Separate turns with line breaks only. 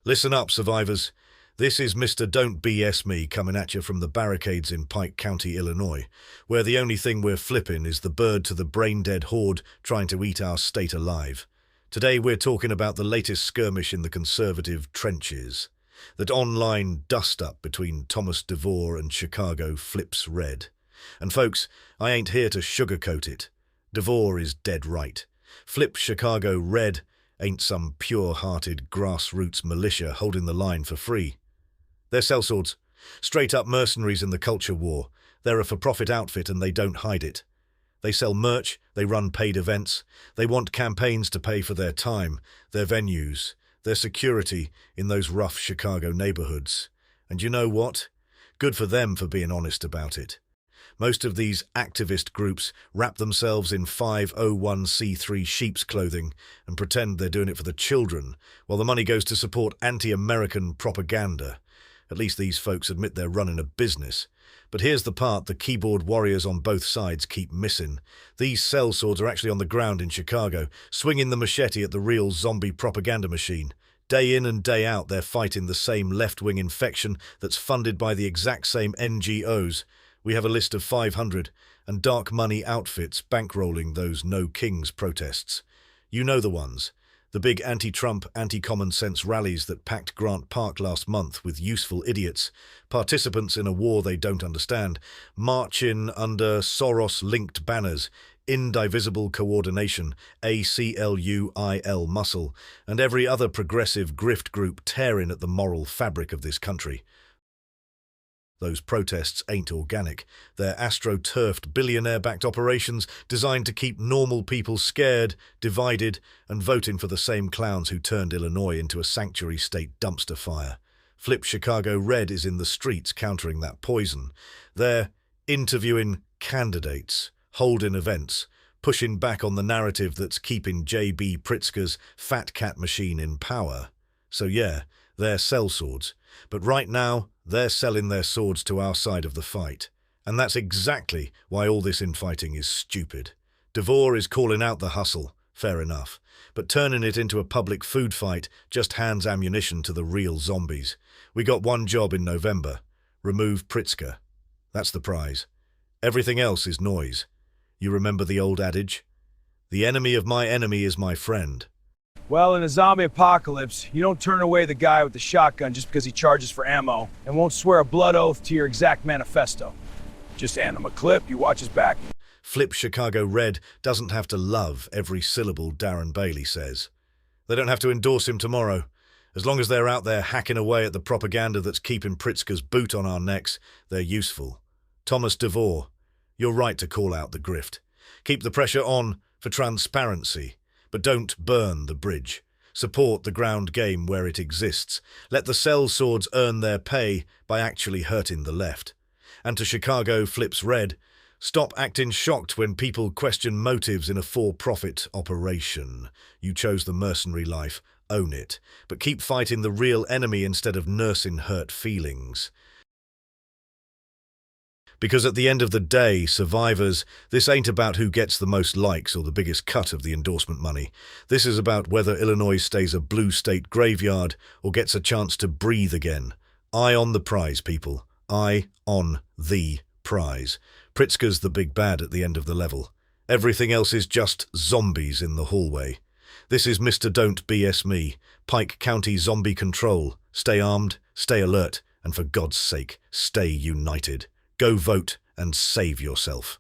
Listen up, survivors. This is Mr. Don't BS Me coming at you from the barricades in Pike County, Illinois, where the only thing we're flipping is the bird to the brain-dead horde trying to eat our state alive. Today we're talking about the latest skirmish in the conservative trenches. That online dust-up between Thomas Devore and Chicago flips red. And folks, I ain't here to sugarcoat it. Devore is dead right. Flip Chicago red ain't some pure-hearted grassroots militia holding the line for free. They're sellswords, straight-up mercenaries in the culture war. They're a for-profit outfit and they don't hide it. They sell merch, they run paid events, they want campaigns to pay for their time, their venues, their security in those rough Chicago neighborhoods. And you know what? Good for them for being honest about it. Most of these activist groups wrap themselves in 501c3 sheep's clothing and pretend they're doing it for the children, while the money goes to support anti-American propaganda. At least these folks admit they're running a business. But here's the part the keyboard warriors on both sides keep missing. These sellswords are actually on the ground in Chicago, swinging the machete at the real zombie propaganda machine. Day in and day out, they're fighting the same left-wing infection that's funded by the exact same NGOs. We have a list of 500 and dark money outfits bankrolling those No Kings protests. You know the ones. The big anti-Trump, anti-common sense rallies that packed Grant Park last month with useful idiots, participants in a war they don't understand, marching under Soros-linked banners, indivisible coordination, ACLUIL muscle, and every other progressive grift group tearing at the moral fabric of this country. Those protests ain't organic. They're astroturfed, billionaire-backed operations designed to keep normal people scared, divided, and voting for the same clowns who turned Illinois into a sanctuary state dumpster fire. Flip Chicago Red is in the streets countering that poison. They're interviewing candidates, holding events, pushing back on the narrative that's keeping J.B. Pritzker's fat cat machine in power. So yeah, they're sellswords. But right now, they're selling their swords to our side of the fight. And that's exactly why all this infighting is stupid. Devore is calling out the hustle, fair enough. But turning it into a public food fight just hands ammunition to the real zombies. We got one job in November. Remove Pritzker. That's the prize. Everything else is noise. You remember the old adage? The enemy of my enemy is my friend.
Well, in a zombie apocalypse, you don't turn away the guy with the shotgun just because he charges for ammo and won't swear a blood oath to your exact manifesto. Just hand him a clip, you watch his back.
Flip Chicago Red doesn't have to love every syllable Darren Bailey says. They don't have to endorse him tomorrow. As long as they're out there hacking away at the propaganda that's keeping Pritzker's boot on our necks, they're useful. Thomas Devore, you're right to call out the grift. Keep the pressure on for transparency. But don't burn the bridge. Support the ground game where it exists. Let the sellswords earn their pay by actually hurting the left. And to Chicago Flips Red, stop acting shocked when people question motives in a for-profit operation. You chose the mercenary life, own it. But keep fighting the real enemy instead of nursing hurt feelings. Because at the end of the day, survivors, this ain't about who gets the most likes or the biggest cut of the endorsement money. This is about whether Illinois stays a blue state graveyard or gets a chance to breathe again. Eye on the prize, people. Eye on the prize. Pritzker's the big bad at the end of the level. Everything else is just zombies in the hallway. This is Mr. Don't BS Me, Pike County Zombie Control. Stay armed, stay alert, and for God's sake, stay united. Go vote and save yourself.